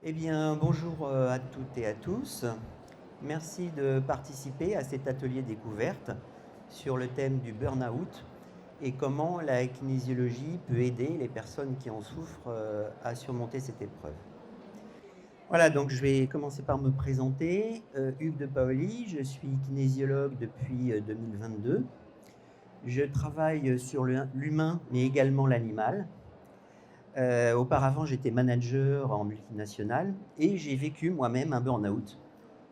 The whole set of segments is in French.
Eh bien, bonjour à toutes et à tous. Merci de participer à cet atelier découverte sur le thème du burn-out et comment la kinésiologie peut aider les personnes qui en souffrent à surmonter cette épreuve. Voilà, donc je vais commencer par me présenter. Hugues de Paoli, je suis kinésiologue depuis 2022. Je travaille sur l'humain, mais également l'animal. Auparavant, j'étais manager en multinationale et j'ai vécu moi-même un burn-out.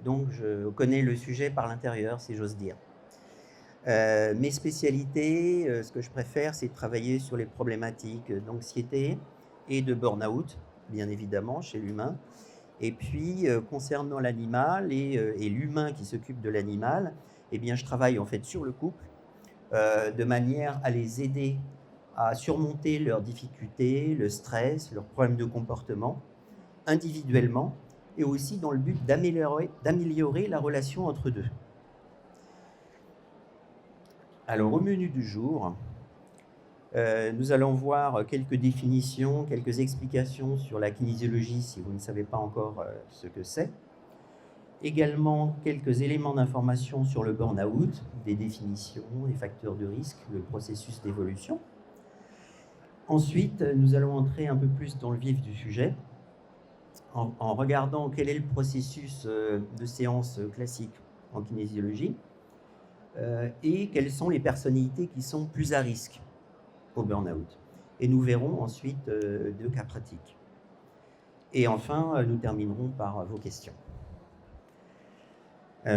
Donc, je connais le sujet par l'intérieur, si j'ose dire. Mes spécialités, ce que je préfère, c'est de travailler sur les problématiques d'anxiété et de burn-out, bien évidemment, chez l'humain. Et puis, concernant l'animal et l'humain qui s'occupe de l'animal, eh bien, je travaille en fait sur le couple de manière à les aider à surmonter leurs difficultés, le stress, leurs problèmes de comportement, individuellement, et aussi dans le but d'améliorer la relation entre deux. Alors, au menu du jour, nous allons voir quelques définitions, quelques explications sur la kinésiologie si vous ne savez pas encore ce que c'est. Également, quelques éléments d'information sur le burn-out, des définitions, les facteurs de risque, le processus d'évolution. Ensuite, nous allons entrer un peu plus dans le vif du sujet en regardant quel est le processus de séance classique en kinésiologie et quelles sont les personnalités qui sont plus à risque au burn-out. Et nous verrons ensuite deux cas pratiques. Et enfin, nous terminerons par vos questions.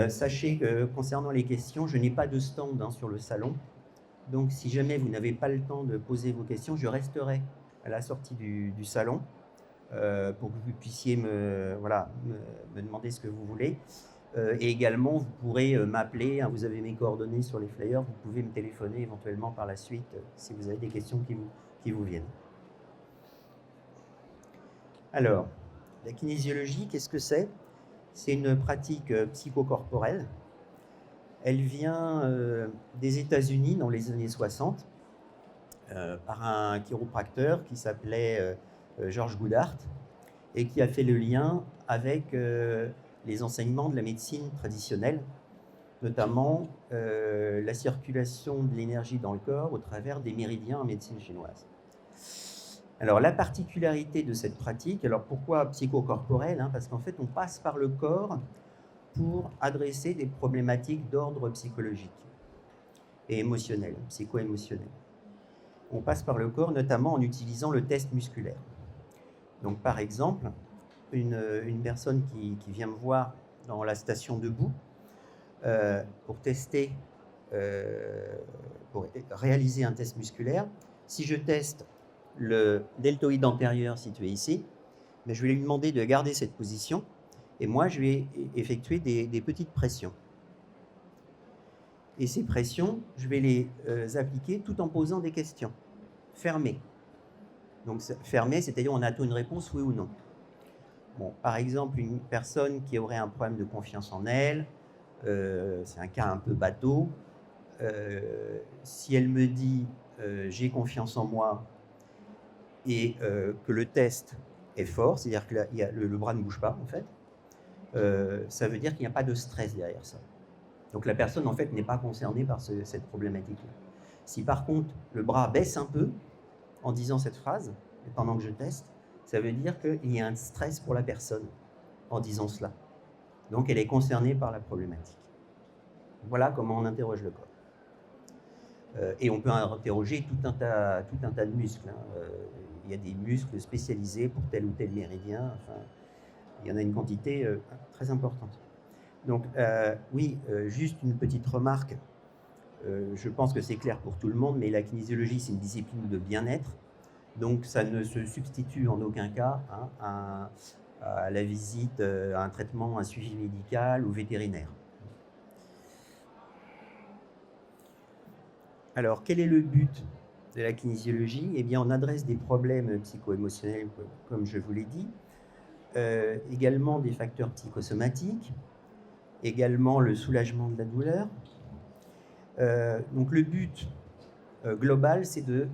Sachez que concernant les questions, je n'ai pas de stand sur le salon. Donc si jamais vous n'avez pas le temps de poser vos questions, je resterai à la sortie du salon pour que vous puissiez me demander ce que vous voulez. Et également, vous pourrez m'appeler, hein, vous avez mes coordonnées sur les flyers, vous pouvez me téléphoner éventuellement par la suite si vous avez des questions qui vous viennent. Alors, la kinésiologie, qu'est-ce que c'est? C'est une pratique psychocorporelle. Elle vient des États-Unis dans les années 60 par un chiropracteur qui s'appelait George Goodhart et qui a fait le lien avec les enseignements de la médecine traditionnelle, notamment la circulation de l'énergie dans le corps au travers des méridiens en médecine chinoise. Alors la particularité de cette pratique, alors pourquoi psychocorporelle, parce qu'en fait on passe par le corps pour adresser des problématiques d'ordre psychologique et émotionnel, psycho-émotionnel. On passe par le corps notamment en utilisant le test musculaire. Donc par exemple, une personne qui vient me voir dans la station debout pour tester, pour réaliser un test musculaire, si je teste le deltoïde antérieur situé ici, mais je vais lui demander de garder cette position et moi je vais effectuer des petites pressions. Et ces pressions, je vais les appliquer tout en posant des questions fermées. Donc fermées, c'est-à-dire on attend une réponse oui ou non. Bon, par exemple, une personne qui aurait un problème de confiance en elle, c'est un cas un peu bateau, si elle me dit j'ai confiance en moi et que le test est fort, c'est-à-dire que le bras ne bouge pas en fait, ça veut dire qu'il n'y a pas de stress derrière ça. Donc la personne en fait n'est pas concernée par cette problématique-là. Si par contre le bras baisse un peu en disant cette phrase, pendant que je teste, ça veut dire qu'il y a un stress pour la personne en disant cela. Donc elle est concernée par la problématique. Voilà comment on interroge le corps. Et on peut interroger tout un tas de muscles. Il y a des muscles spécialisés pour tel ou tel méridien. Enfin, il y en a une quantité très importante. Donc oui, juste une petite remarque. Je pense que c'est clair pour tout le monde, mais la kinésiologie, c'est une discipline de bien-être. Donc ça ne se substitue en aucun cas à la visite, à un traitement, un suivi médical ou vétérinaire. Alors, quel est le but de la kinésiologie? Eh bien, on adresse des problèmes psycho-émotionnels, comme je vous l'ai dit, également des facteurs psychosomatiques, également le soulagement de la douleur. Donc, le but global, c'est de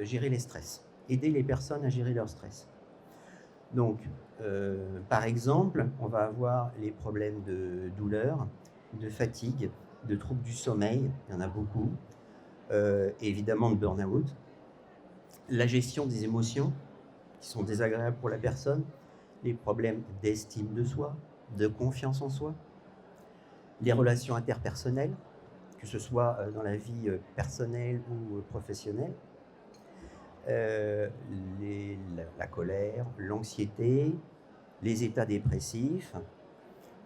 gérer les stress, aider les personnes à gérer leur stress. Donc, Par exemple, on va avoir les problèmes de douleur, de fatigue, de troubles du sommeil, il y en a beaucoup, évidemment de burn-out, la gestion des émotions qui sont désagréables pour la personne, les problèmes d'estime de soi, de confiance en soi, les relations interpersonnelles, que ce soit dans la vie personnelle ou professionnelle, la colère, l'anxiété, les états dépressifs.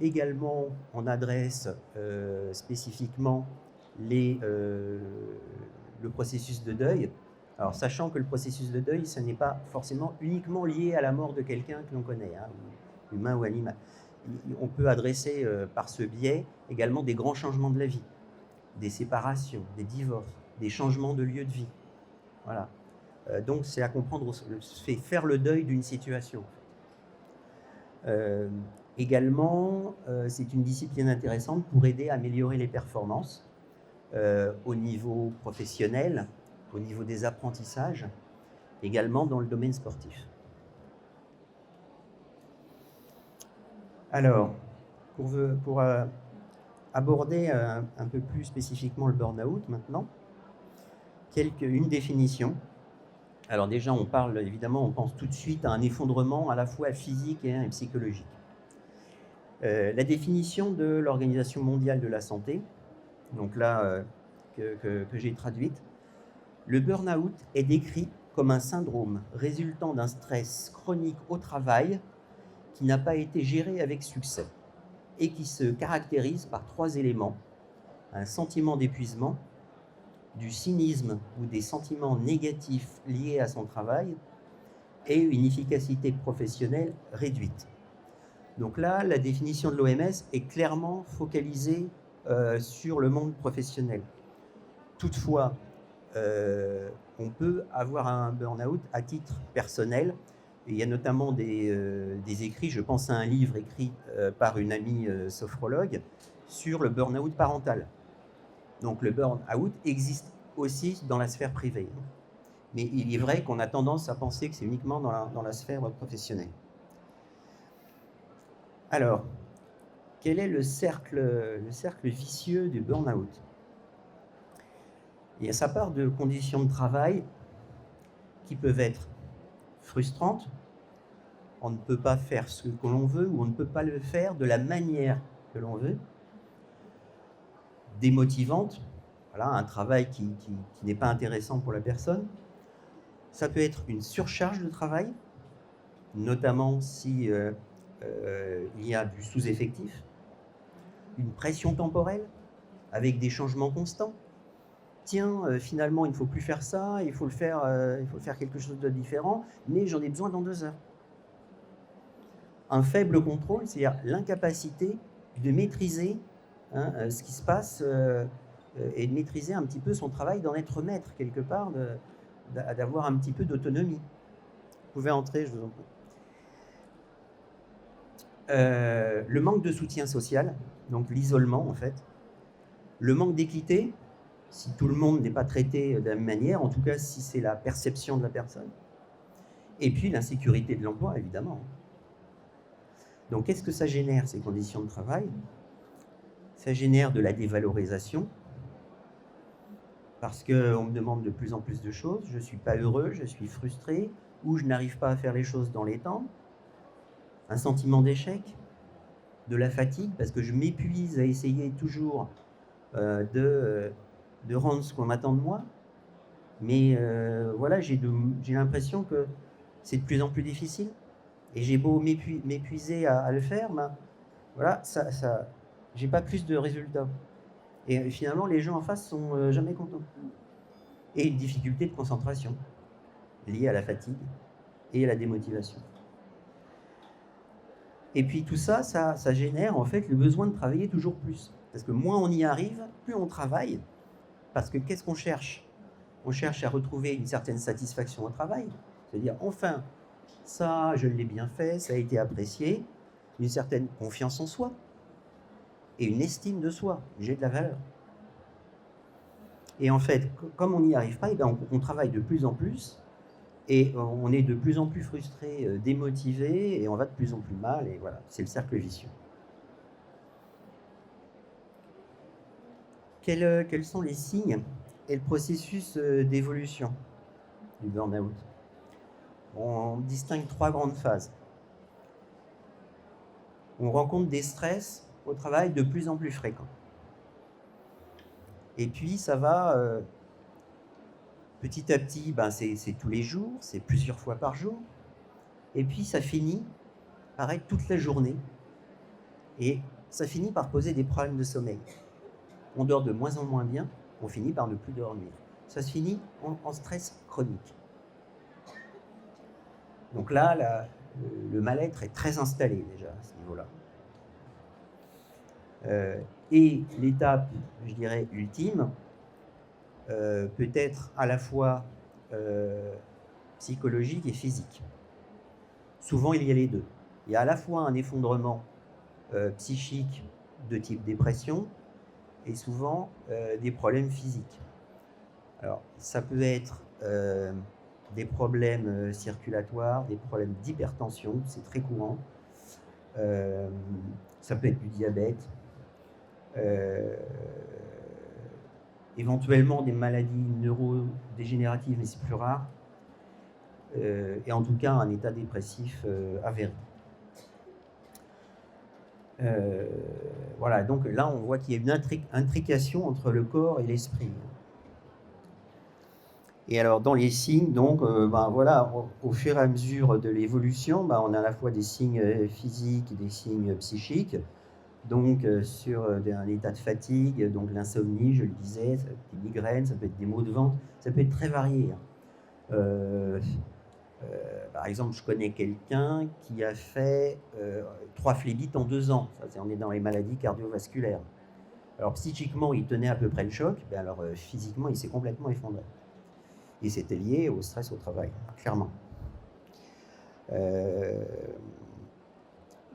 Également, on adresse spécifiquement le processus de deuil. Alors, sachant que le processus de deuil, ce n'est pas forcément uniquement lié à la mort de quelqu'un que l'on connaît, hein, humain ou animal. On peut adresser par ce biais également des grands changements de la vie, des séparations, des divorces, des changements de lieu de vie. Voilà. Donc, c'est à comprendre, c'est faire le deuil d'une situation. Également, c'est une discipline intéressante pour aider à améliorer les performances au niveau professionnel, au niveau des apprentissages, également dans le domaine sportif. Alors, pour aborder un peu plus spécifiquement le burn-out maintenant, une définition. Alors déjà, on parle évidemment, on pense tout de suite à un effondrement à la fois physique et psychologique. La définition de l'Organisation mondiale de la santé, donc là, que j'ai traduite, le burn-out est décrit comme un syndrome résultant d'un stress chronique au travail qui n'a pas été géré avec succès et qui se caractérise par 3 éléments: un sentiment d'épuisement, du cynisme ou des sentiments négatifs liés à son travail et une efficacité professionnelle réduite. Donc là, la définition de l'OMS est clairement focalisée sur le monde professionnel. Toutefois, on peut avoir un burn-out à titre personnel. Et il y a notamment des écrits, je pense à un livre écrit par une amie sophrologue sur le burn-out parental. Donc le burn-out existe aussi dans la sphère privée. Mais il est vrai qu'on a tendance à penser que c'est uniquement dans la sphère professionnelle. Alors, quel est le cercle vicieux du burn-out? Il y a sa part de conditions de travail qui peuvent être frustrantes. On ne peut pas faire ce que l'on veut ou on ne peut pas le faire de la manière que l'on veut. Démotivantes, voilà, un travail qui n'est pas intéressant pour la personne. Ça peut être une surcharge de travail, notamment si il y a du sous-effectif, une pression temporelle avec des changements constants. Tiens, finalement, il ne faut plus faire ça, il faut faire quelque chose de différent, mais j'en ai besoin dans 2 heures. Un faible contrôle, c'est-à-dire l'incapacité de maîtriser ce qui se passe et de maîtriser un petit peu son travail, d'en être maître quelque part, d'avoir un petit peu d'autonomie. Vous pouvez entrer, je vous en prie. Le manque de soutien social, donc l'isolement en fait, le manque d'équité, si tout le monde n'est pas traité de la même manière, en tout cas si c'est la perception de la personne, et puis l'insécurité de l'emploi évidemment. Donc qu'est-ce que ça génère, ces conditions de travail? Ça génère de la dévalorisation, parce qu'on me demande de plus en plus de choses, je ne suis pas heureux, je suis frustré, ou je n'arrive pas à faire les choses dans les temps. Un sentiment d'échec, de la fatigue, parce que je m'épuise à essayer toujours de rendre ce qu'on attend de moi. Mais voilà, j'ai l'impression que c'est de plus en plus difficile. Et j'ai beau m'épuiser à le faire, ben, voilà, j'ai pas plus de résultats. Et finalement, les gens en face sont jamais contents. Et une difficulté de concentration liée à la fatigue et à la démotivation. Et puis tout ça, ça génère en fait le besoin de travailler toujours plus. Parce que moins on y arrive, plus on travaille. Parce que qu'est-ce qu'on cherche? On cherche à retrouver une certaine satisfaction au travail. C'est-à-dire, enfin, ça, je l'ai bien fait, ça a été apprécié. Une certaine confiance en soi. Et une estime de soi. J'ai de la valeur. Et en fait, comme on n'y arrive pas, on travaille de plus en plus Et on est de plus en plus frustré, démotivé, et on va de plus en plus mal, et voilà, c'est le cercle vicieux. Quels sont les signes et le processus d'évolution du burn-out? On distingue 3 grandes phases. On rencontre des stress au travail de plus en plus fréquents. Et puis ça va petit à petit, c'est tous les jours, c'est plusieurs fois par jour. Et puis ça finit par être toute la journée. Et ça finit par poser des problèmes de sommeil. On dort de moins en moins bien, on finit par ne plus dormir. Ça se finit en stress chronique. Donc là, le mal-être est très installé déjà à ce niveau-là. Et l'étape, je dirais, ultime, peut être à la fois psychologique et physique. Souvent, il y a les deux. Il y a à la fois un effondrement psychique de type dépression et souvent des problèmes physiques. Alors, ça peut être des problèmes circulatoires, des problèmes d'hypertension, c'est très courant. Ça peut être du diabète, éventuellement des maladies neurodégénératives, mais c'est plus rare. Et en tout cas, un état dépressif avéré. Voilà, donc là, on voit qu'il y a une intrication entre le corps et l'esprit. Et alors, dans les signes, donc, voilà, au fur et à mesure de l'évolution, on a à la fois des signes physiques et des signes psychiques. Donc, sur un état de fatigue, donc l'insomnie, je le disais, ça peut être des migraines, ça peut être des maux de ventre, ça peut être très varié. Par exemple, je connais quelqu'un qui a fait 3 phlébites en 2 ans. Ça, on est dans les maladies cardiovasculaires. Alors, psychiquement, il tenait à peu près le choc, mais alors physiquement, il s'est complètement effondré. Et c'était lié au stress au travail, clairement.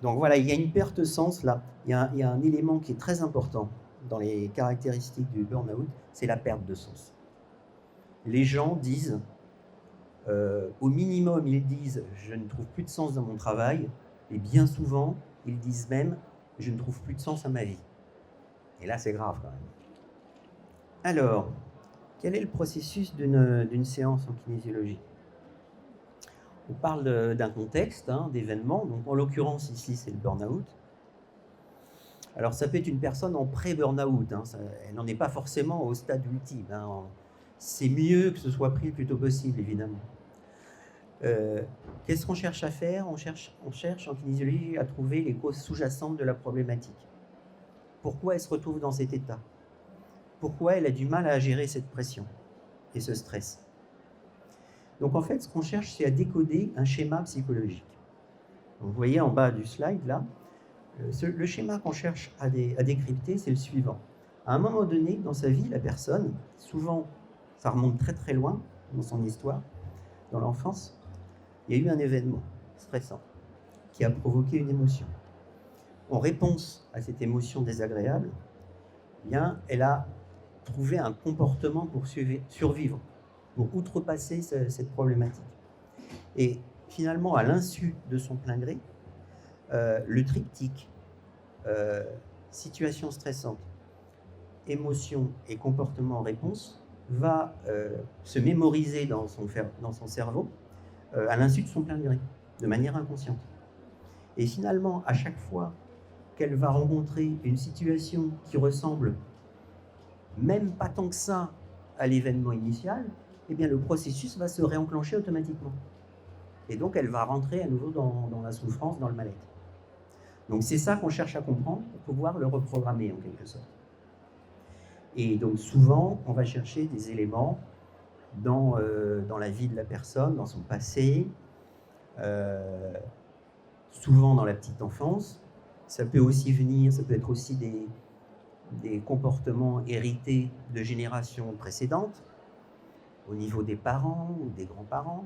Donc voilà, il y a une perte de sens là. Il y a un élément qui est très important dans les caractéristiques du burn-out, c'est la perte de sens. Les gens disent, au minimum, ils disent « je ne trouve plus de sens dans mon travail », et bien souvent, ils disent même « je ne trouve plus de sens à ma vie ». Et là, c'est grave quand même. Alors, quel est le processus d'une séance en kinésiologie? On parle d'un contexte, d'événements. Donc, en l'occurrence, ici, c'est le burn-out. Alors, ça peut être une personne en pré-burn-out. Elle n'en est pas forcément au stade ultime. C'est mieux que ce soit pris le plus tôt possible, évidemment. Qu'est-ce qu'on cherche à faire? On cherche en kinésiologie à trouver les causes sous-jacentes de la problématique. Pourquoi elle se retrouve dans cet état? Pourquoi elle a du mal à gérer cette pression et ce stress? Donc en fait, ce qu'on cherche, c'est à décoder un schéma psychologique. Donc, vous voyez en bas du slide, là, le schéma qu'on cherche à décrypter, c'est le suivant. À un moment donné, dans sa vie, la personne, souvent, ça remonte très très loin dans son histoire, dans l'enfance, il y a eu un événement stressant qui a provoqué une émotion. En réponse à cette émotion désagréable, eh bien, elle a trouvé un comportement pour survivre, pour outrepasser cette problématique. Et finalement, à l'insu de son plein gré, le triptyque situation stressante, émotion et comportement en réponse va se mémoriser dans son cerveau à l'insu de son plein gré, de manière inconsciente. Et finalement, à chaque fois qu'elle va rencontrer une situation qui ressemble même pas tant que ça à l'événement initial, eh bien le processus va se réenclencher automatiquement. Et donc elle va rentrer à nouveau dans la souffrance, dans le mal-être. Donc c'est ça qu'on cherche à comprendre pour pouvoir le reprogrammer en quelque sorte. Et donc souvent, on va chercher des éléments dans la vie de la personne, dans son passé, souvent dans la petite enfance. Ça peut aussi venir, ça peut être aussi des comportements hérités de générations précédentes, au niveau des parents ou des grands-parents.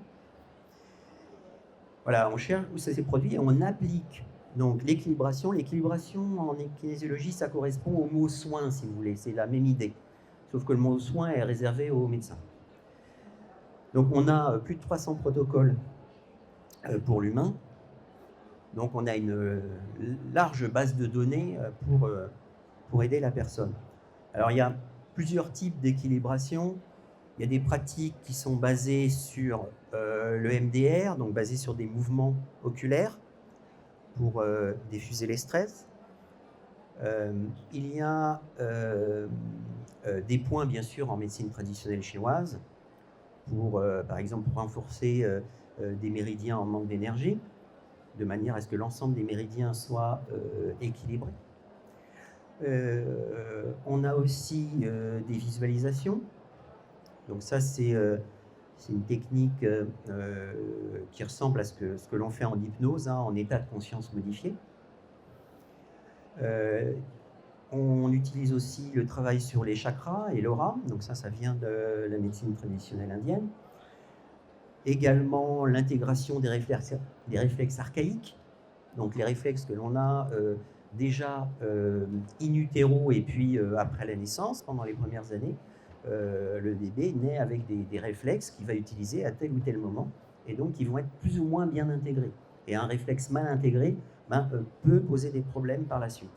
Voilà, on cherche où ça s'est produit et on applique donc l'équilibration. L'équilibration en kinésiologie, ça correspond au mot soin, si vous voulez, c'est la même idée. Sauf que le mot soin est réservé aux médecins. Donc on a plus de 300 protocoles pour l'humain. Donc on a une large base de données pour aider la personne. Alors il y a plusieurs types d'équilibration. Il y a des pratiques qui sont basées sur le MDR, donc basées sur des mouvements oculaires pour diffuser les stress. Il y a des points, bien sûr, en médecine traditionnelle chinoise, par exemple, pour renforcer des méridiens en manque d'énergie, de manière à ce que l'ensemble des méridiens soient équilibrés. On a aussi des visualisations. Donc ça, c'est une technique qui ressemble à ce que l'on fait en hypnose, hein, en état de conscience modifié. On utilise aussi le travail sur les chakras et l'aura, donc ça vient de la médecine traditionnelle indienne. Également l'intégration des réflexes archaïques, donc les réflexes que l'on a déjà in utero et puis après la naissance, pendant les premières années. Le bébé naît avec des réflexes qu'il va utiliser à tel ou tel moment, et donc ils vont être plus ou moins bien intégrés. Et un réflexe mal intégré peut poser des problèmes par la suite.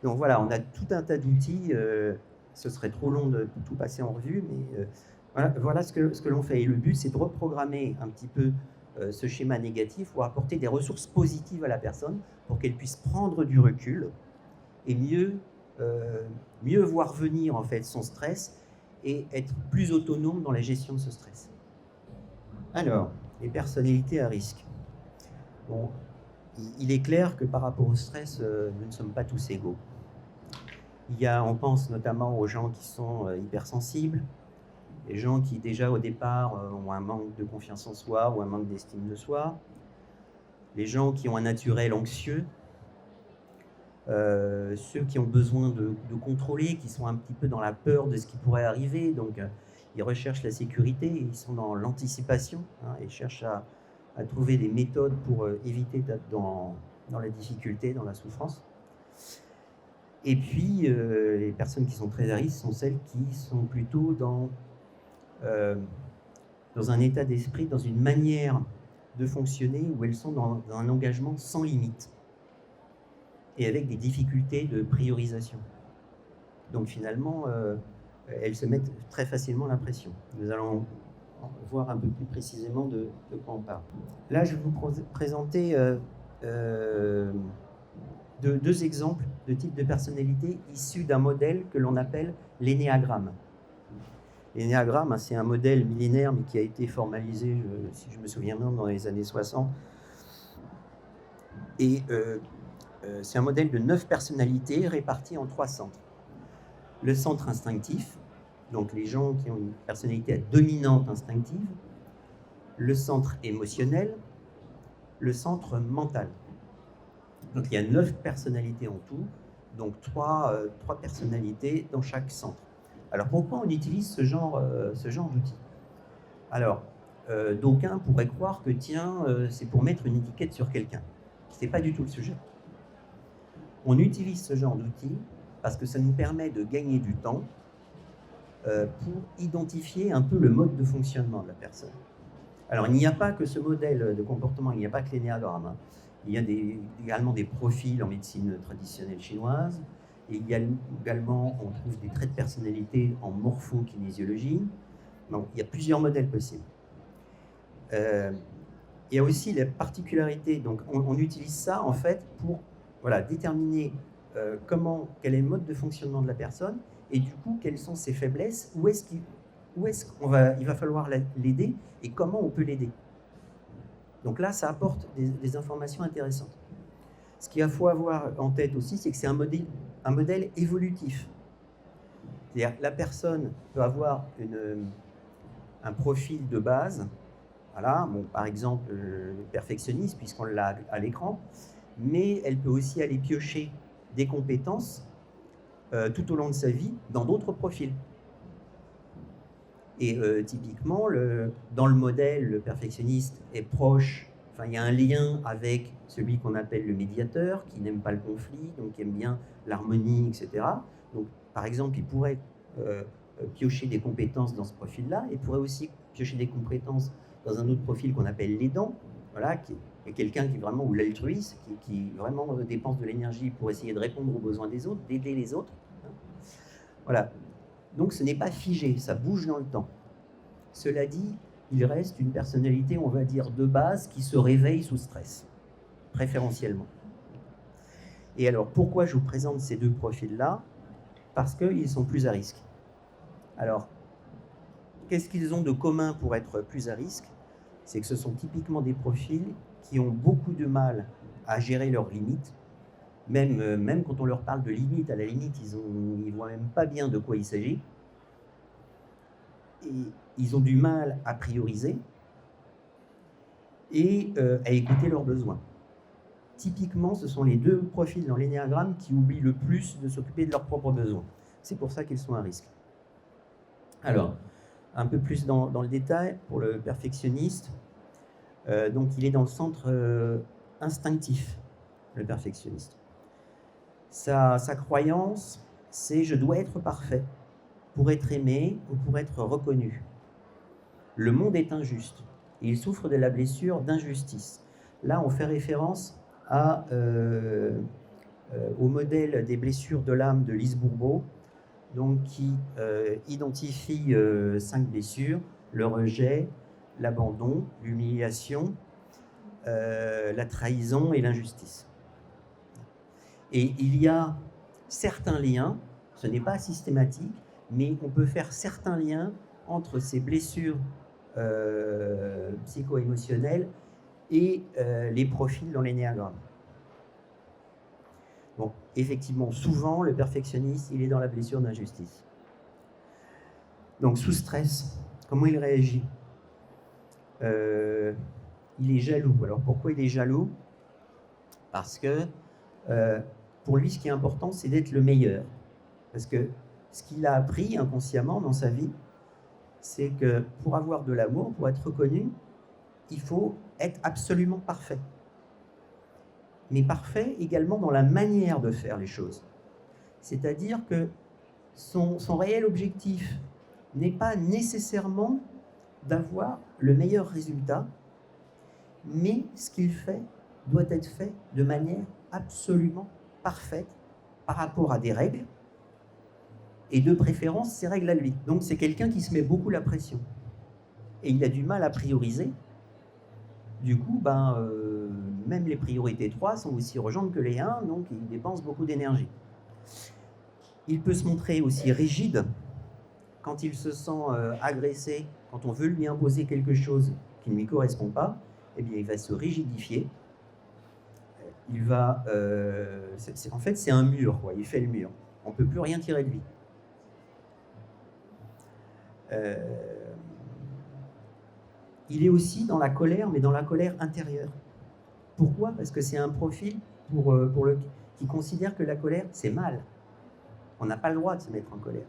Donc voilà, on a tout un tas d'outils, ce serait trop long de tout passer en revue, mais voilà ce que l'on fait. Et le but, c'est de reprogrammer un petit peu ce schéma négatif pour apporter des ressources positives à la personne pour qu'elle puisse prendre du recul et mieux voir venir en fait son stress et être plus autonome dans la gestion de ce stress. Alors, les personnalités à risque. Bon, il est clair que par rapport au stress, nous ne sommes pas tous égaux. On pense notamment aux gens qui sont hypersensibles, les gens qui déjà au départ ont un manque de confiance en soi ou un manque d'estime de soi, les gens qui ont un naturel anxieux, ceux qui ont besoin de contrôler, qui sont un petit peu dans la peur de ce qui pourrait arriver, donc ils recherchent la sécurité, ils sont dans l'anticipation, hein, ils cherchent à trouver des méthodes pour éviter d'être dans la difficulté, dans la souffrance. Et puis, les personnes qui sont très à risque sont celles qui sont plutôt dans un état d'esprit, dans une manière de fonctionner où elles sont dans un engagement sans limite et avec des difficultés de priorisation. Donc finalement, elles se mettent très facilement la pression. Nous allons voir un peu plus précisément de quoi on parle. Là, je vais vous présenter deux exemples de types de personnalités issus d'un modèle que l'on appelle l'énéagramme. L'énéagramme, c'est un modèle millénaire, mais qui a été formalisé, si je me souviens bien, dans les années 60. Et c'est un modèle de 9 personnalités réparties en 3 centres. Le centre instinctif, donc les gens qui ont une personnalité dominante instinctive, le centre émotionnel, le centre mental. Donc il y a 9 personnalités en tout, donc 3 personnalités dans chaque centre. Alors pourquoi on utilise ce genre d'outil? Alors, d'aucuns pourraient croire que c'est pour mettre une étiquette sur quelqu'un. Ce n'est pas du tout le sujet. On utilise ce genre d'outil parce que ça nous permet de gagner du temps pour identifier un peu le mode de fonctionnement de la personne. Alors, il n'y a pas que ce modèle de comportement, il n'y a pas que l'énéagramme. Hein. Il y a également des profils en médecine traditionnelle chinoise. Et également, on trouve des traits de personnalité en morphokinésiologie. Donc, il y a plusieurs modèles possibles. Il y a aussi la particularité, donc on utilise ça en fait pour déterminer quel est le mode de fonctionnement de la personne et du coup, quelles sont ses faiblesses, où est-ce qu'il va falloir l'aider et comment on peut l'aider. Donc là, ça apporte des informations intéressantes. Ce qu'il faut avoir en tête aussi, c'est que c'est un modèle évolutif. C'est-à-dire la personne peut avoir un profil de base, voilà, bon, par exemple perfectionniste, puisqu'on l'a à l'écran, mais elle peut aussi aller piocher des compétences tout au long de sa vie dans d'autres profils. Et typiquement, dans le modèle, le perfectionniste est proche, il y a un lien avec celui qu'on appelle le médiateur, qui n'aime pas le conflit, donc qui aime bien l'harmonie, etc. Donc, par exemple, il pourrait piocher des compétences dans ce profil-là, et pourrait aussi piocher des compétences dans un autre profil qu'on appelle l'aidant, voilà, qui est quelqu'un qui vraiment, ou l'altruiste, qui vraiment dépense de l'énergie pour essayer de répondre aux besoins des autres, d'aider les autres. Voilà. Donc ce n'est pas figé, ça bouge dans le temps. Cela dit, il reste une personnalité, on va dire, de base qui se réveille sous stress, préférentiellement. Et alors, pourquoi je vous présente ces deux profils-là? Parce qu'ils sont plus à risque. Alors, qu'est-ce qu'ils ont de commun pour être plus à risque? C'est que ce sont typiquement des profils qui ont beaucoup de mal à gérer leurs limites. Même quand on leur parle de limites, à la limite, ils ne voient même pas bien de quoi il s'agit. Et ils ont du mal à prioriser et à écouter leurs besoins. Typiquement, ce sont les deux profils dans l'énéagramme qui oublient le plus de s'occuper de leurs propres besoins. C'est pour ça qu'ils sont à risque. Alors, un peu plus dans le détail, pour le perfectionniste, donc il est dans le centre instinctif, le perfectionniste. Sa croyance, c'est « je dois être parfait pour être aimé ou pour être reconnu ». Le monde est injuste et il souffre de la blessure d'injustice. Là, on fait référence au modèle des blessures de l'âme de Lise Bourbeau, donc qui identifie 5 blessures: le rejet, l'abandon, l'humiliation, la trahison et l'injustice. Et il y a certains liens, ce n'est pas systématique, mais on peut faire certains liens entre ces blessures psycho-émotionnelles et les profils dans l'énéagramme. Donc, effectivement, souvent, le perfectionniste, il est dans la blessure d'injustice. Donc, sous stress, comment il réagit? Il est jaloux. Alors, pourquoi il est jaloux? Parce que, pour lui, ce qui est important, c'est d'être le meilleur. Parce que ce qu'il a appris inconsciemment dans sa vie, c'est que pour avoir de l'amour, pour être reconnu, il faut être absolument parfait. Mais parfait également dans la manière de faire les choses. C'est-à-dire que son réel objectif n'est pas nécessairement d'avoir le meilleur résultat, mais ce qu'il fait doit être fait de manière absolument parfaite par rapport à des règles, et de préférence ses règles à lui. Donc c'est quelqu'un qui se met beaucoup la pression. Et il a du mal à prioriser. Du coup, même les priorités 3 sont aussi urgentes que les 1, donc il dépense beaucoup d'énergie. Il peut se montrer aussi rigide quand il se sent agressé, quand on veut lui imposer quelque chose qui ne lui correspond pas, eh bien il va se rigidifier. Il va... en fait, c'est un mur, quoi. Il fait le mur. On ne peut plus rien tirer de lui. Il est aussi dans la colère, mais dans la colère intérieure. Pourquoi? Parce que c'est un profil qui considère que la colère, c'est mal. On n'a pas le droit de se mettre en colère.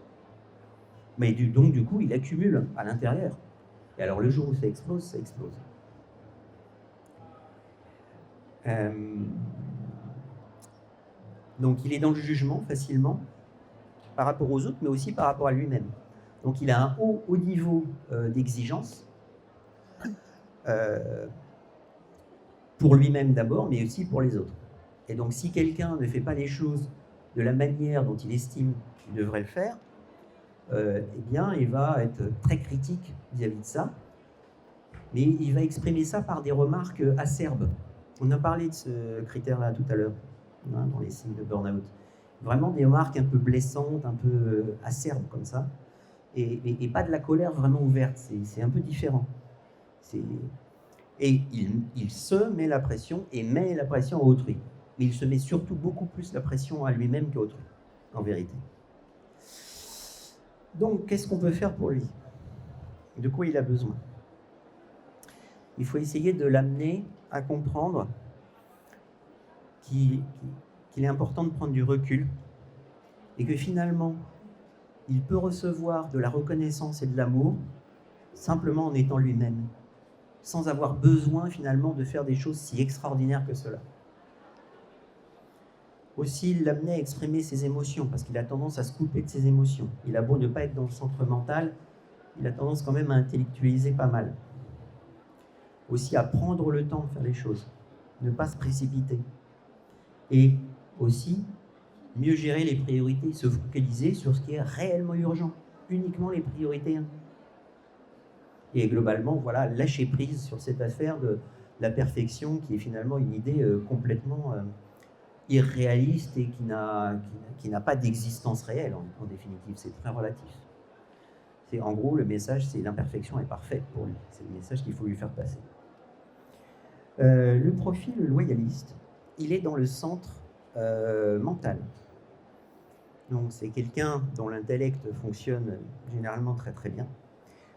Mais donc, du coup, il accumule à l'intérieur. Et alors, le jour où ça explose, ça explose. Donc, il est dans le jugement facilement, par rapport aux autres, mais aussi par rapport à lui-même. Donc, il a un haut niveau d'exigence, pour lui-même d'abord, mais aussi pour les autres. Et donc, si quelqu'un ne fait pas les choses de la manière dont il estime qu'il devrait le faire, eh bien, il va être très critique vis-à-vis de ça, mais il va exprimer ça par des remarques acerbes. On a parlé de ce critère-là tout à l'heure, hein, dans les signes de burn-out. Vraiment des remarques un peu blessantes, un peu acerbes comme ça, et pas de la colère vraiment ouverte, c'est un peu différent. Et il se met la pression et met la pression à autrui. Mais il se met surtout beaucoup plus la pression à lui-même qu'à autrui, en vérité. Donc, qu'est-ce qu'on peut faire pour lui? De quoi il a besoin? Il faut essayer de l'amener à comprendre qu'il est important de prendre du recul et que finalement, il peut recevoir de la reconnaissance et de l'amour simplement en étant lui-même, sans avoir besoin finalement de faire des choses si extraordinaires que cela. Aussi, il l'amenait à exprimer ses émotions, parce qu'il a tendance à se couper de ses émotions. Il a beau ne pas être dans le centre mental, il a tendance quand même à intellectualiser pas mal. Aussi à prendre le temps de faire les choses, ne pas se précipiter. Et aussi, mieux gérer les priorités, se focaliser sur ce qui est réellement urgent, uniquement les priorités. Et globalement, voilà, lâcher prise sur cette affaire de la perfection qui est finalement une idée complètement irréaliste et qui n'a pas d'existence réelle en définitive, c'est très relatif. En gros, le message, c'est l'imperfection est parfaite pour lui, c'est le message qu'il faut lui faire passer. Le profil loyaliste, il est dans le centre mental. Donc c'est quelqu'un dont l'intellect fonctionne généralement très très bien.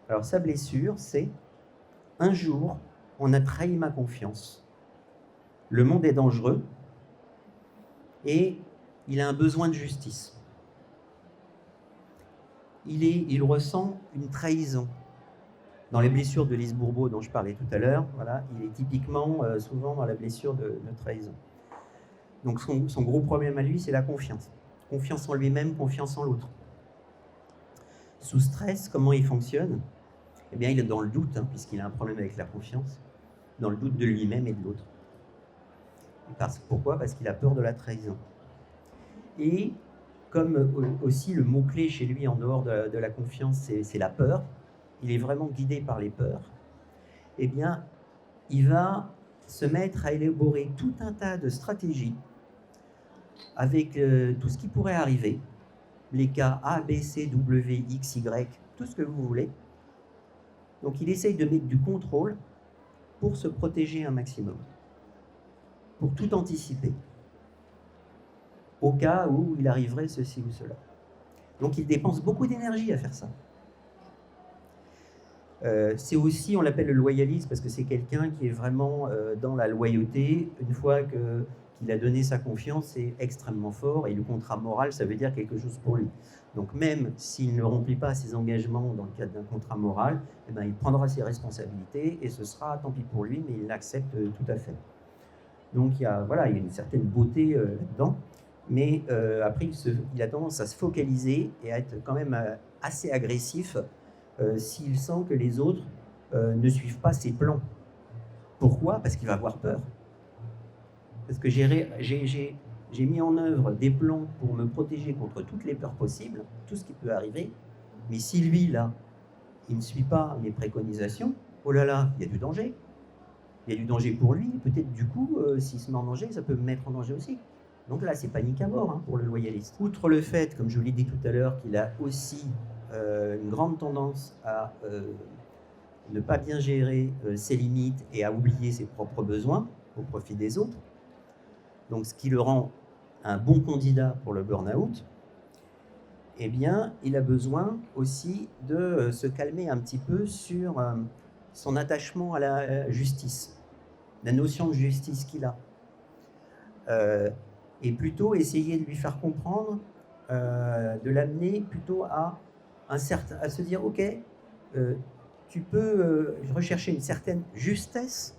Alors sa blessure, c'est « un jour, on a trahi ma confiance. Le monde est dangereux et il a un besoin de justice. » Il ressent une trahison. Dans les blessures de Lise Bourbeau dont je parlais tout à l'heure, voilà, il est typiquement souvent dans la blessure de trahison. Donc son gros problème à lui, c'est la confiance. Confiance en lui-même, confiance en l'autre. Sous stress, comment il fonctionne? Eh bien, il est dans le doute, puisqu'il a un problème avec la confiance, dans le doute de lui-même et de l'autre. Pourquoi? Parce qu'il a peur de la trahison. Et comme aussi le mot-clé chez lui, en dehors de la confiance, c'est la peur, il est vraiment guidé par les peurs, eh bien, il va se mettre à élaborer tout un tas de stratégies avec tout ce qui pourrait arriver, les cas A, B, C, W, X, Y, tout ce que vous voulez. Donc il essaye de mettre du contrôle pour se protéger un maximum, pour tout anticiper, au cas où il arriverait ceci ou cela. Donc il dépense beaucoup d'énergie à faire ça. C'est aussi, on l'appelle le loyaliste, parce que c'est quelqu'un qui est vraiment dans la loyauté. Une fois qu'il a donné sa confiance, c'est extrêmement fort, et le contrat moral, ça veut dire quelque chose pour lui. Donc même s'il ne remplit pas ses engagements dans le cadre d'un contrat moral, eh ben, il prendra ses responsabilités, et ce sera, tant pis pour lui, mais il l'accepte tout à fait. Donc il y a une certaine beauté là-dedans, mais après il a tendance à se focaliser et à être quand même assez agressif s'il sent que les autres ne suivent pas ses plans. Pourquoi? Parce qu'il va avoir peur. Parce que j'ai mis en œuvre des plans pour me protéger contre toutes les peurs possibles, tout ce qui peut arriver, mais si lui, là, il ne suit pas mes préconisations, oh là là, il y a du danger. Il y a du danger pour lui, peut-être du coup, s'il se met en danger, ça peut me mettre en danger aussi. Donc là, c'est panique à bord pour le loyaliste. Outre le fait, comme je vous l'ai dit tout à l'heure, qu'il a aussi une grande tendance à ne pas bien gérer ses limites et à oublier ses propres besoins au profit des autres, donc ce qui le rend un bon candidat pour le burn-out, eh bien, il a besoin aussi de se calmer un petit peu sur son attachement à la justice, la notion de justice qu'il a. Et plutôt essayer de lui faire comprendre, de l'amener plutôt à se dire, ok, tu peux rechercher une certaine justesse,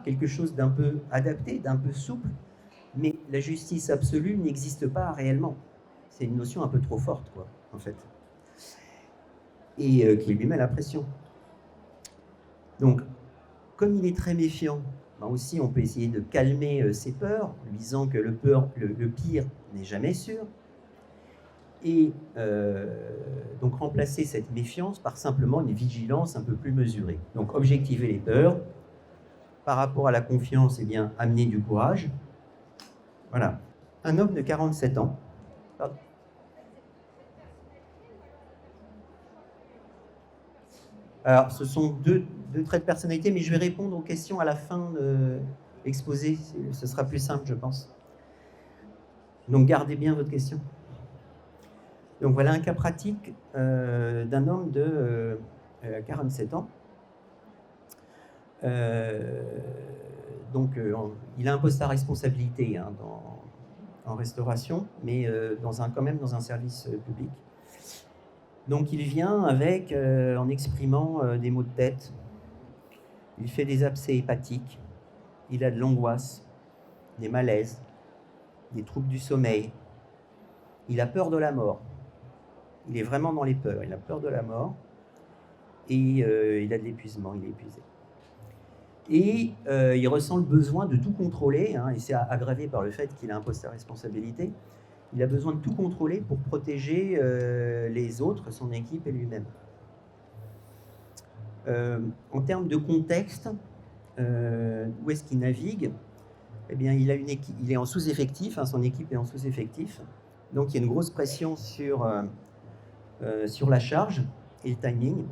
quelque chose d'un peu adapté, d'un peu souple, mais la justice absolue n'existe pas réellement. C'est une notion un peu trop forte, quoi, en fait, et qui lui met la pression. Donc, comme il est très méfiant, aussi on peut essayer de calmer ses peurs, en lui disant que le pire n'est jamais sûr, et donc remplacer cette méfiance par simplement une vigilance un peu plus mesurée. Donc objectiver les peurs, par rapport à la confiance, eh bien, amener du courage. Voilà. Un homme de 47 ans. Pardon. Alors, ce sont deux traits de personnalité, mais je vais répondre aux questions à la fin de l'exposé. Ce sera plus simple, je pense. Donc, gardez bien votre question. Donc, voilà un cas pratique d'un homme de 47 ans. Donc, il a un poste à responsabilité en restauration, mais quand même dans un service public. Donc il vient avec, en exprimant des maux de tête, il fait des abcès hépatiques, il a de l'angoisse, des malaises, des troubles du sommeil. Il a peur de la mort. Il est vraiment dans les peurs. Il a peur de la mort et il a de l'épuisement, il est épuisé. Et il ressent le besoin de tout contrôler, hein, et c'est aggravé par le fait qu'il a un poste à responsabilité. Il a besoin de tout contrôler pour protéger les autres, son équipe et lui-même. En termes de contexte, où est-ce qu'il navigue? Eh bien, il est en sous-effectif, hein, son équipe est en sous-effectif. Donc, il y a une grosse pression sur la charge et le timing.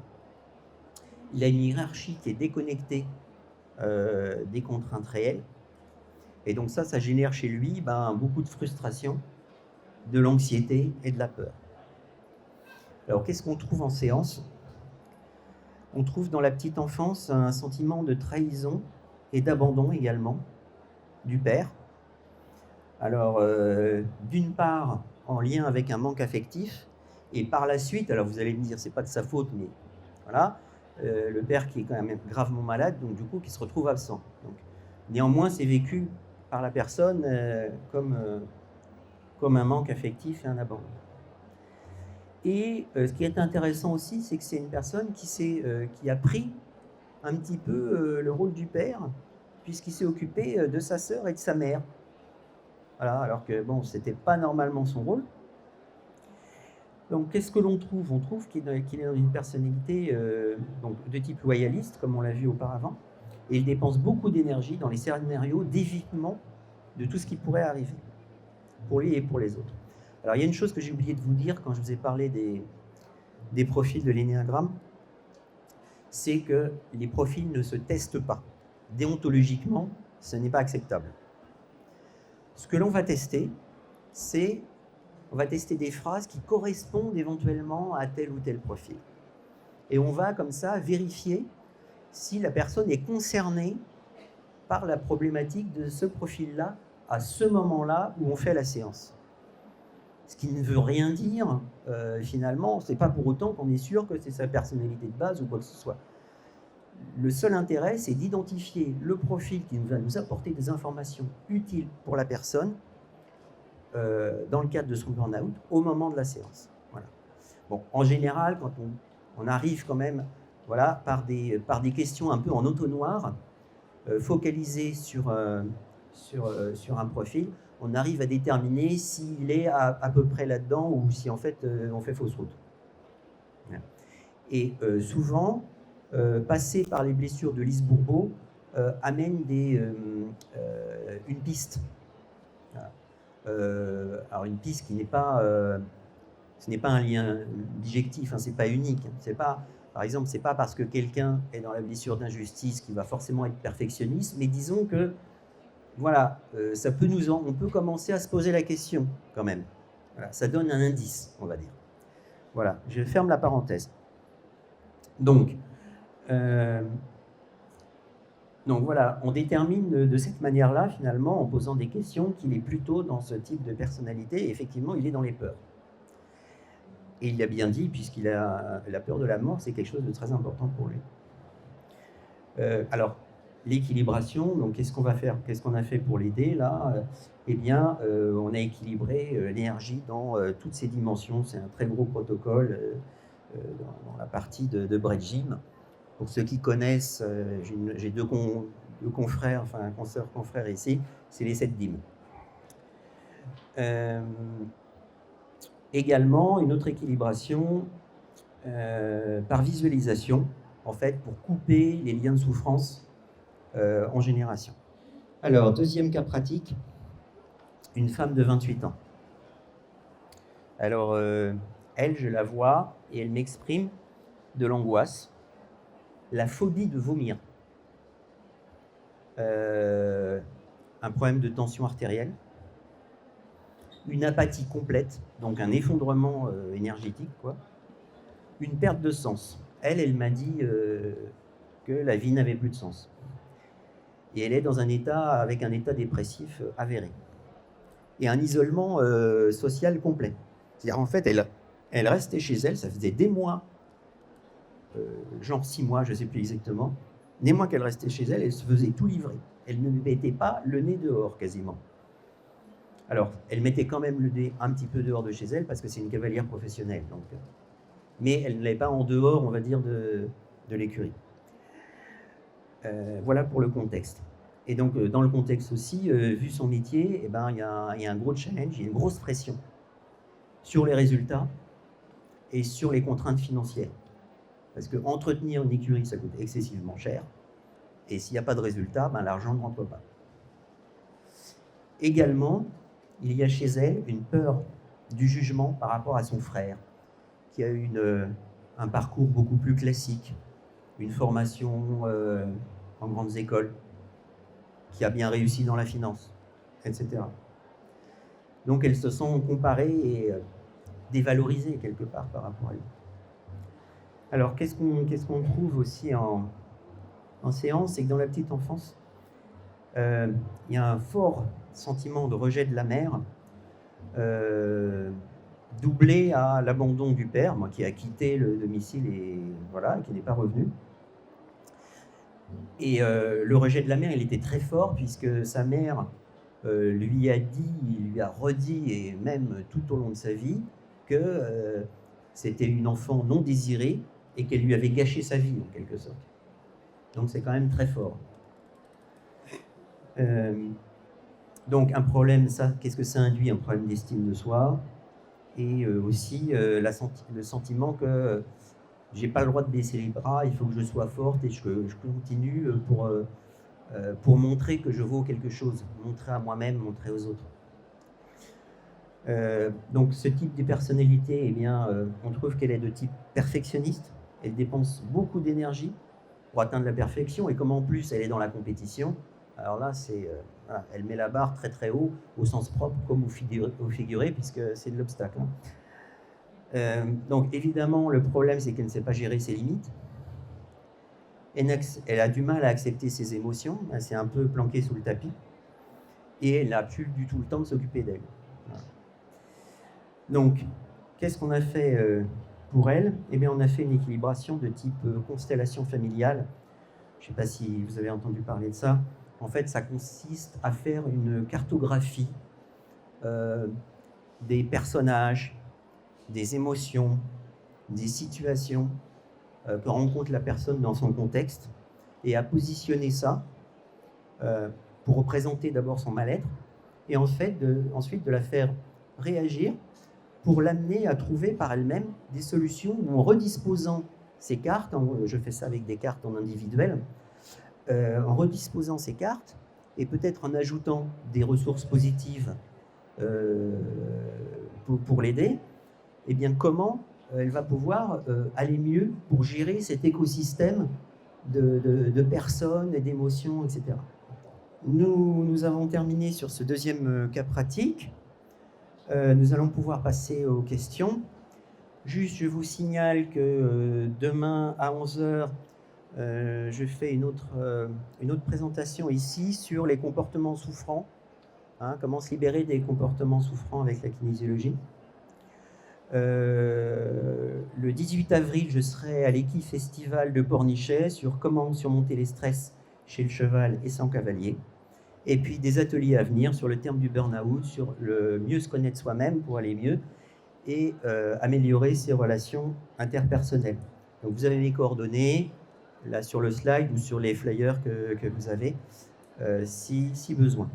Il a une hiérarchie qui est déconnectée des contraintes réelles. Et donc ça génère chez lui beaucoup de frustration, de l'anxiété et de la peur. Alors, qu'est-ce qu'on trouve en séance? On trouve dans la petite enfance un sentiment de trahison et d'abandon également du père. Alors, d'une part, en lien avec un manque affectif, et par la suite, alors vous allez me dire, c'est pas de sa faute, mais voilà, le père qui est quand même gravement malade, donc du coup, qui se retrouve absent. Donc, néanmoins, c'est vécu par la personne comme un manque affectif et un abandon. Et ce qui est intéressant aussi, c'est que c'est une personne qui a pris un petit peu le rôle du père, puisqu'il s'est occupé de sa sœur et de sa mère. Voilà, alors que bon, c'était pas normalement son rôle. Donc, qu'est-ce que l'on trouve? On trouve qu'il est dans une personnalité donc, de type loyaliste, comme on l'a vu auparavant, et il dépense beaucoup d'énergie dans les scénarios d'évitement de tout ce qui pourrait arriver, pour lui et pour les autres. Alors, il y a une chose que j'ai oublié de vous dire quand je vous ai parlé des profils de l'énéagramme, c'est que les profils ne se testent pas. Déontologiquement, ce n'est pas acceptable. Ce que l'on va tester, on va tester des phrases qui correspondent éventuellement à tel ou tel profil. Et on va comme ça vérifier si la personne est concernée par la problématique de ce profil-là à ce moment-là où on fait la séance. Ce qui ne veut rien dire, finalement, c'est pas pour autant qu'on est sûr que c'est sa personnalité de base ou quoi que ce soit. Le seul intérêt, c'est d'identifier le profil qui va nous apporter des informations utiles pour la personne dans le cadre de son burn-out au moment de la séance. Voilà. Bon, en général, quand on arrive quand même par des questions un peu en entonnoir, focalisées sur un profil, on arrive à déterminer s'il est à peu près là-dedans ou si en fait on fait fausse route. Et souvent, passer par les blessures de Lise Bourbeau amène une piste. Alors une piste qui n'est pas, ce n'est pas un lien bijectif, hein, c'est pas unique. C'est pas, par exemple, c'est pas parce que quelqu'un est dans la blessure d'injustice qu'il va forcément être perfectionniste, mais disons que voilà, ça peut on peut commencer à se poser la question quand même. Voilà, ça donne un indice, on va dire. Voilà, je ferme la parenthèse. Donc voilà, on détermine de cette manière-là, finalement, en posant des questions, qu'il est plutôt dans ce type de personnalité. Et effectivement, il est dans les peurs. Et il l'a bien dit, puisqu'il a la peur de la mort, c'est quelque chose de très important pour lui. Alors, l'équilibration, donc qu'est-ce qu'on va faire? Qu'est-ce qu'on a fait pour l'aider, là? Eh bien, on a équilibré l'énergie dans toutes ses dimensions. C'est un très gros protocole dans la partie de Bredgym. Pour ceux qui connaissent, j'ai deux confrères, enfin un consoeur confrère ici, c'est les 7 dîmes. Également, une autre équilibration par visualisation, en fait, pour couper les liens de souffrance en génération. Alors, deuxième cas pratique, une femme de 28 ans. Alors, elle, je la vois et elle m'exprime de l'angoisse, la phobie de vomir, un problème de tension artérielle, une apathie complète, donc un effondrement énergétique, quoi, une perte de sens. Elle m'a dit que la vie n'avait plus de sens. Et elle est dans un état, avec un état dépressif avéré. Et un isolement social complet. C'est-à-dire, en fait, elle restait chez elle, ça faisait des mois, genre 6 mois, je ne sais plus exactement, des mois qu'elle restait chez elle, elle se faisait tout livrer. Elle ne mettait pas le nez dehors, quasiment. Alors, elle mettait quand même le dé un petit peu dehors de chez elle, parce que c'est une cavalière professionnelle. Donc, mais elle ne l'est pas en dehors, on va dire, de l'écurie. Voilà pour le contexte. Et donc, dans le contexte aussi, vu son métier, eh ben, il y a un gros challenge, il y a une grosse pression sur les résultats et sur les contraintes financières. Parce qu'entretenir une écurie, ça coûte excessivement cher. Et s'il n'y a pas de résultat, ben, l'argent ne rentre pas. Également, il y a chez elle une peur du jugement par rapport à son frère, qui a eu un parcours beaucoup plus classique, une formation en grandes écoles, qui a bien réussi dans la finance, etc. Donc elles se sont comparées et dévalorisées quelque part par rapport à lui. Alors qu'est-ce qu'on trouve aussi en séance, c'est que dans la petite enfance, il y a un fort sentiment de rejet de la mère, doublé à l'abandon du père, moi, qui a quitté le domicile et voilà, qui n'est pas revenu. Et le rejet de la mère, il était très fort puisque sa mère lui a dit, lui a redit, et même tout au long de sa vie, que c'était une enfant non désirée et qu'elle lui avait gâché sa vie, en quelque sorte. Donc c'est quand même très fort. Donc un problème, ça, qu'est-ce que ça induit? Un problème d'estime de soi, et aussi le sentiment que j'ai pas le droit de baisser les bras, il faut que je sois forte et je continue pour montrer que je vaux quelque chose, montrer à moi-même, montrer aux autres. Donc ce type de personnalité, eh bien, on trouve qu'elle est de type perfectionniste, elle dépense beaucoup d'énergie pour atteindre la perfection, et comme en plus elle est dans la compétition, alors là, voilà, elle met la barre très très haut, au sens propre comme au figuré, puisque c'est de l'obstacle. Donc évidemment, le problème, c'est qu'elle ne sait pas gérer ses limites. Elle a du mal à accepter ses émotions, elle s'est un peu planquée sous le tapis, et elle n'a plus du tout le temps de s'occuper d'elle. Voilà. Donc, qu'est-ce qu'on a fait pour elle? Eh bien, on a fait une équilibration de type constellation familiale. Je ne sais pas si vous avez entendu parler de ça. En fait, ça consiste à faire une cartographie des personnages, des émotions, des situations que rencontre la personne dans son contexte, et à positionner ça pour représenter d'abord son mal-être, et ensuite de la faire réagir pour l'amener à trouver par elle-même des solutions, ou en redisposant ces cartes, je fais ça avec des cartes en individuel, en redisposant ces cartes, et peut-être en ajoutant des ressources positives pour l'aider, eh bien comment elle va pouvoir aller mieux pour gérer cet écosystème de personnes et d'émotions, etc. Nous avons terminé sur ce deuxième cas pratique. Nous allons pouvoir passer aux questions. Juste, je vous signale que demain à 11h, je fais une autre présentation ici sur les comportements souffrants. Comment se libérer des comportements souffrants avec la kinésiologie. Le 18 avril, je serai à l'Équi Festival de Pornichet sur comment surmonter les stress chez le cheval et sans cavalier. Et puis des ateliers à venir sur le terme du burn-out, sur le mieux se connaître soi-même pour aller mieux et améliorer ses relations interpersonnelles. Donc vous avez mes coordonnées là sur le slide ou sur les flyers que vous avez si besoin.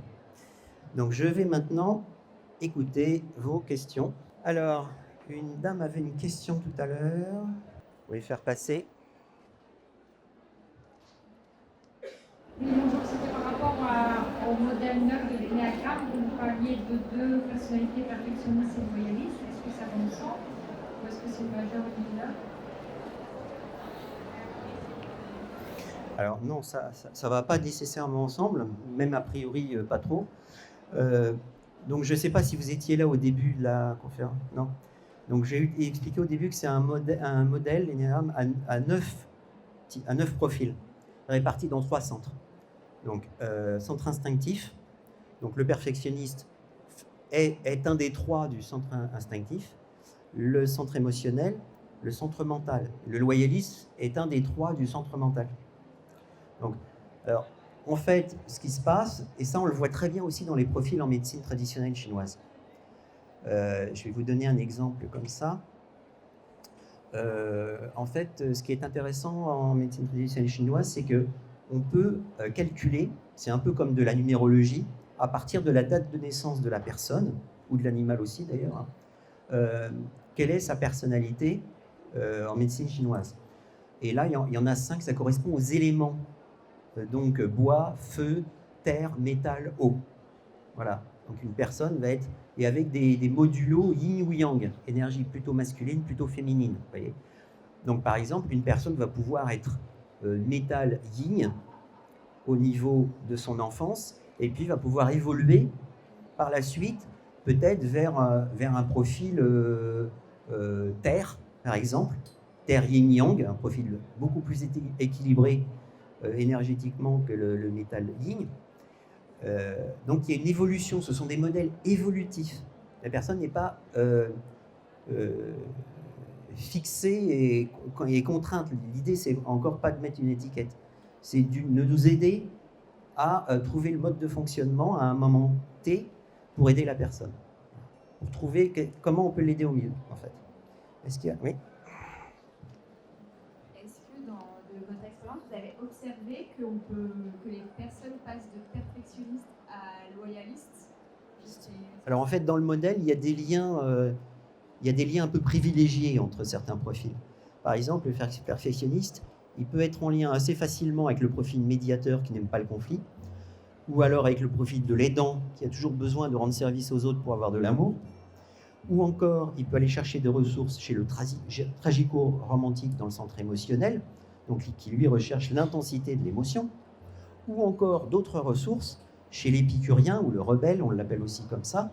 Donc je vais maintenant écouter vos questions. Alors, une dame avait une question tout à l'heure. Vous pouvez faire passer. Oui, bonjour, c'était par rapport au modèle 9 de l'Ennéagramme. Vous parliez de deux personnalités perfectionnistes et loyalistes. Est-ce que ça va ensemble ou est-ce que c'est majeur ou mineur? Alors non, ça va pas nécessairement ensemble, même a priori pas trop. Donc je ne sais pas si vous étiez là au début de la conférence. Non. Donc j'ai expliqué au début que c'est un modèle l'Ennéagramme à 9 profils, répartis dans 3 centres. Donc centre instinctif, donc le perfectionniste est un des 3 du centre instinctif, le centre émotionnel, le centre mental. Le loyaliste est un des 3 du centre mental. Donc, alors, en fait, ce qui se passe, et ça on le voit très bien aussi dans les profils en médecine traditionnelle chinoise. Je vais vous donner un exemple comme ça. En fait, ce qui est intéressant en médecine traditionnelle chinoise, c'est que on peut calculer, c'est un peu comme de la numérologie, à partir de la date de naissance de la personne, ou de l'animal aussi d'ailleurs, quelle est sa personnalité en médecine chinoise. Et là, il y en a 5, ça correspond aux éléments. Donc bois, feu, terre, métal, eau. Voilà. Donc une personne va être, et avec des modulos yin ou yang, énergie plutôt masculine, plutôt féminine. Vous voyez. Donc par exemple, une personne va pouvoir être métal yin au niveau de son enfance, et puis va pouvoir évoluer par la suite, peut-être vers un profil terre, par exemple, terre yin-yang, un profil beaucoup plus équilibré énergétiquement que le métal yin. Donc il y a une évolution, ce sont des modèles évolutifs. La personne n'est pas fixée et contrainte. L'idée, c'est encore pas de mettre une étiquette, c'est de nous aider à trouver le mode de fonctionnement à un moment T pour aider la personne, pour trouver comment on peut l'aider au mieux, en fait. Est-ce qu'il y a... Oui. Est-ce que dans votre expérience, vous avez observé que les personnes passent de perfectionnistes à loyalistes? Alors en fait, dans le modèle, il y a des liens un peu privilégiés entre certains profils. Par exemple, le perfectionniste, il peut être en lien assez facilement avec le profil médiateur qui n'aime pas le conflit, ou alors avec le profil de l'aidant qui a toujours besoin de rendre service aux autres pour avoir de l'amour, ou encore il peut aller chercher des ressources chez le tragico-romantique dans le centre émotionnel, donc qui lui recherche l'intensité de l'émotion, ou encore d'autres ressources chez l'épicurien ou le rebelle, on l'appelle aussi comme ça,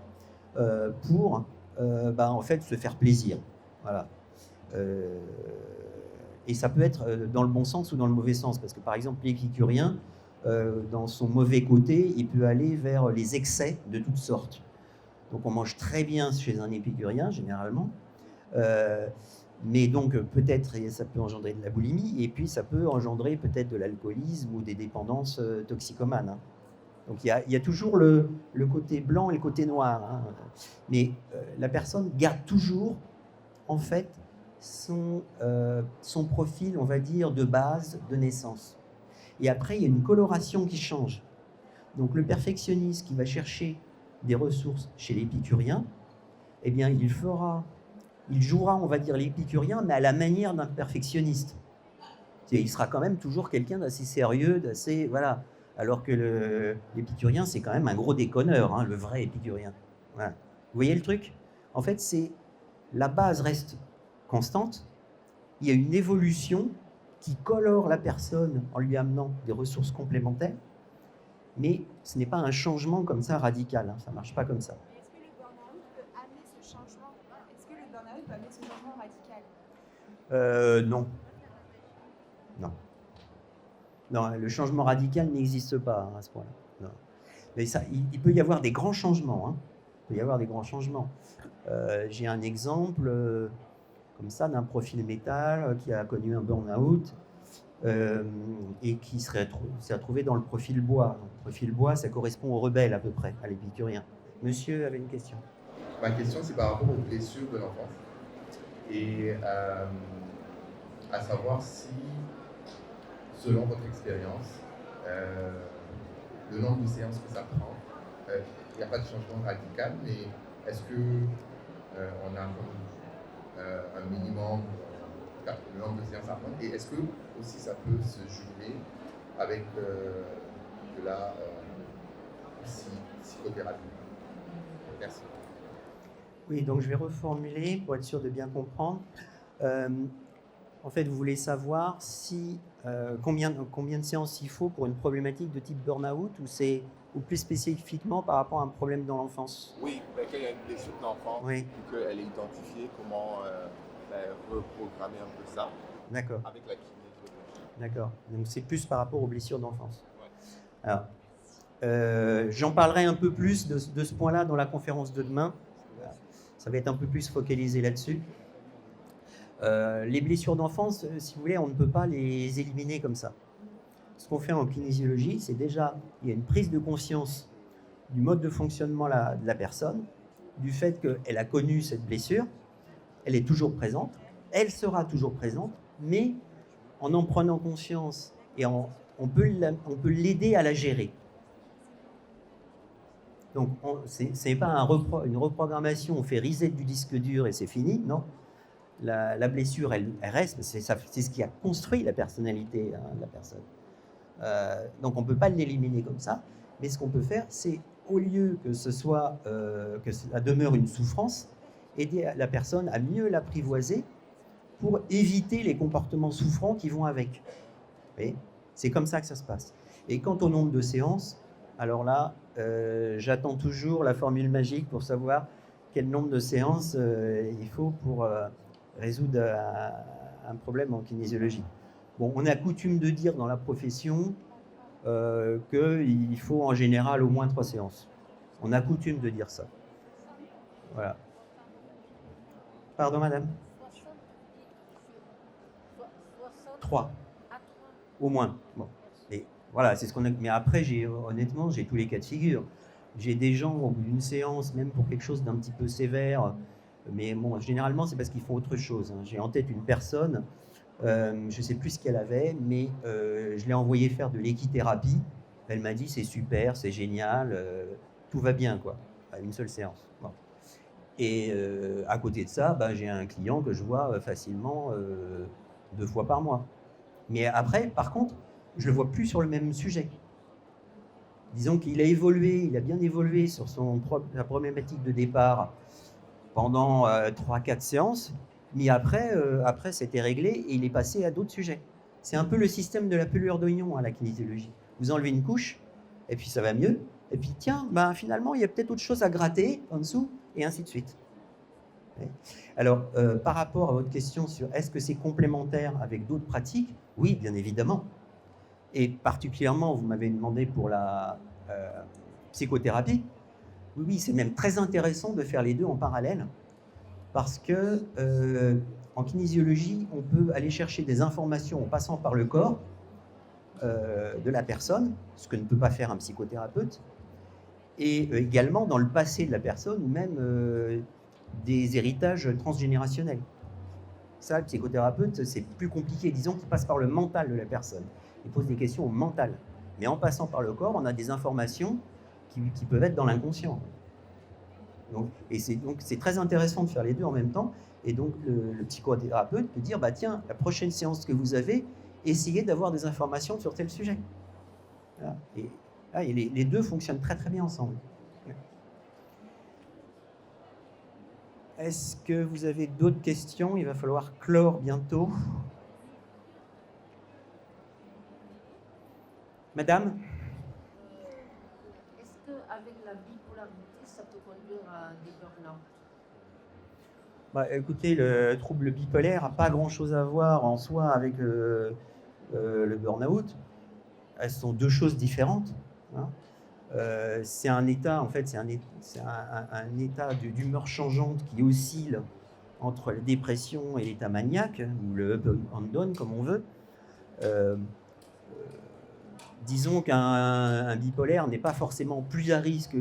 pour en fait se faire plaisir. Voilà. Et ça peut être dans le bon sens ou dans le mauvais sens, parce que par exemple l'épicurien, dans son mauvais côté, il peut aller vers les excès de toutes sortes. Donc on mange très bien chez un épicurien, généralement, mais donc peut-être ça peut engendrer de la boulimie, et puis ça peut engendrer peut-être de l'alcoolisme ou des dépendances toxicomanes. Hein. Donc il y a toujours le côté blanc et le côté noir. Hein. Mais la personne garde toujours, en fait, son profil, on va dire, de base, de naissance. Et après, il y a une coloration qui change. Donc le perfectionniste qui va chercher des ressources chez l'épicurien, eh bien, il jouera, on va dire, l'épicurien, mais à la manière d'un perfectionniste. Il sera quand même toujours quelqu'un d'assez sérieux, d'assez... Voilà. Alors que l'épicurien, c'est quand même un gros déconneur, hein, le vrai épicurien. Voilà. Vous voyez le truc? En fait, la base reste constante. Il y a une évolution qui colore la personne en lui amenant des ressources complémentaires. Mais ce n'est pas un changement comme ça radical, hein, ça ne marche pas comme ça. Est-ce que le burn-out peut amener ce changement? Est-ce que le burn-out peut amener ce changement radical? Non. Non. Non, le changement radical n'existe pas hein, à ce point-là. Non. Mais ça, il peut y avoir des grands changements. Hein. Il peut y avoir des grands changements. J'ai un exemple comme ça d'un profil métal qui a connu un burn-out. Et qui s'est retrouvé dans le profil bois. Le profil bois, ça correspond au rebelle à peu près, à l'épicurien. Monsieur avait une question. Ma question, c'est par rapport aux blessures de l'enfance. Et à savoir si, selon votre expérience, le nombre de séances que ça prend, il n'y a pas de changement radical, mais est-ce qu'on a un minimum, le nombre de séances à prendre, et est-ce que aussi ça peut se jumeler avec de la psychothérapie? Merci. Oui, donc je vais reformuler pour être sûr de bien comprendre. En fait, vous voulez savoir si combien de séances il faut pour une problématique de type burn-out ou plus spécifiquement par rapport à un problème dans l'enfance? Oui, quand il y a une blessure d'enfance, oui. qu'elle est identifiée, comment reprogrammer un peu ça. D'accord. Avec la kiné. D'accord. Donc c'est plus par rapport aux blessures d'enfance. Ouais. Alors, j'en parlerai un peu plus de ce point-là dans la conférence de demain. Ça va être un peu plus focalisé là-dessus. Les blessures d'enfance, si vous voulez, on ne peut pas les éliminer comme ça. ce qu'on fait en kinésiologie, c'est déjà, il y a une prise de conscience du mode de fonctionnement de la personne, du fait qu'elle a connu cette blessure, elle est toujours présente, elle sera toujours présente, mais en prenant conscience et on peut l'aider à la gérer. Donc, ce n'est pas une reprogrammation, on fait reset du disque dur et c'est fini, non. La blessure, elle reste, c'est ce qui a construit la personnalité de la personne. Donc, on ne peut pas l'éliminer comme ça, mais ce qu'on peut faire, c'est, au lieu que que ça demeure une souffrance, aider la personne à mieux l'apprivoiser pour éviter les comportements souffrants qui vont avec. Et c'est comme ça que ça se passe. Et quant au nombre de séances, alors là, j'attends toujours la formule magique pour savoir quel nombre de séances il faut pour résoudre un problème en kinésiologie. Bon, on a coutume de dire dans la profession qu'il faut en général au moins 3 séances. On a coutume de dire ça. Voilà. Pardon, madame ? 3. Au moins. Bon. Et voilà, c'est ce qu'on a. Mais après, honnêtement, j'ai tous les cas de figure. J'ai des gens au bout d'une séance, même pour quelque chose d'un petit peu sévère, mais bon, généralement, c'est parce qu'ils font autre chose. J'ai en tête une personne, je ne sais plus ce qu'elle avait, mais je l'ai envoyé faire de l'équithérapie. Elle m'a dit, c'est super, c'est génial, tout va bien, quoi, à une seule séance. Bon. Et à côté de ça, j'ai un client que je vois facilement 2 fois par mois. Mais après, par contre, je ne le vois plus sur le même sujet. Disons qu'il a évolué, il a bien évolué sur la problématique de départ pendant 3-4 séances, mais après c'était réglé et il est passé à d'autres sujets. C'est un peu le système de la pelure d'oignon à la kinésiologie. Vous enlevez une couche, et puis ça va mieux, et puis tiens, finalement, il y a peut-être autre chose à gratter en dessous, et ainsi de suite. Alors, par rapport à votre question sur est-ce que c'est complémentaire avec d'autres pratiques, oui, bien évidemment. Et particulièrement, vous m'avez demandé pour la psychothérapie. Oui, c'est même très intéressant de faire les deux en parallèle, parce que en kinésiologie, on peut aller chercher des informations en passant par le corps de la personne, ce que ne peut pas faire un psychothérapeute, et également dans le passé de la personne, ou même des héritages transgénérationnels. Ça, le psychothérapeute, c'est plus compliqué. Disons qu'il passe par le mental de la personne. Il pose des questions au mental. Mais en passant par le corps, on a des informations qui peuvent être dans l'inconscient. Donc c'est très intéressant de faire les deux en même temps. Et donc, le psychothérapeute peut dire, tiens, la prochaine séance que vous avez, essayez d'avoir des informations sur tel sujet. Voilà. Et les deux fonctionnent très très bien ensemble. Est-ce que vous avez d'autres questions ? Il va falloir clore bientôt. Madame ? Est-ce qu'avec la bipolarité, ça peut conduire à des burn-out ? Écoutez, le trouble bipolaire n'a pas grand-chose à voir en soi avec le burn-out. Elles sont deux choses différentes. Hein. C'est un état, en fait, c'est un état d'humeur changeante qui oscille entre la dépression et l'état maniaque, ou le up and down, comme on veut. Disons qu'un bipolaire n'est pas forcément plus à risque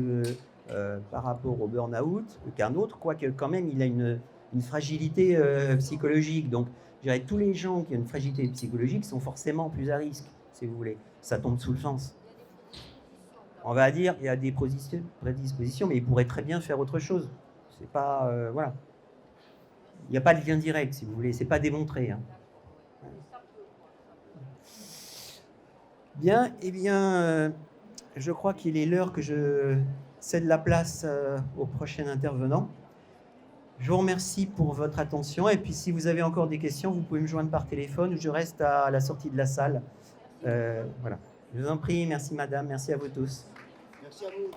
par rapport au burn-out qu'un autre, quoique quand même il a une fragilité psychologique. Donc, je dirais, tous les gens qui ont une fragilité psychologique sont forcément plus à risque, si vous voulez. Ça tombe sous le sens. On va dire qu'il y a des prédispositions, mais il pourrait très bien faire autre chose. C'est pas... voilà. Il n'y a pas de lien direct, si vous voulez. C'est pas démontré. Hein. Bien, je crois qu'il est l'heure que je cède la place au prochain intervenant. Je vous remercie pour votre attention. Et puis, si vous avez encore des questions, vous pouvez me joindre par téléphone ou je reste à la sortie de la salle. Voilà. Je vous en prie. Merci, madame. Merci à vous tous. Merci à vous.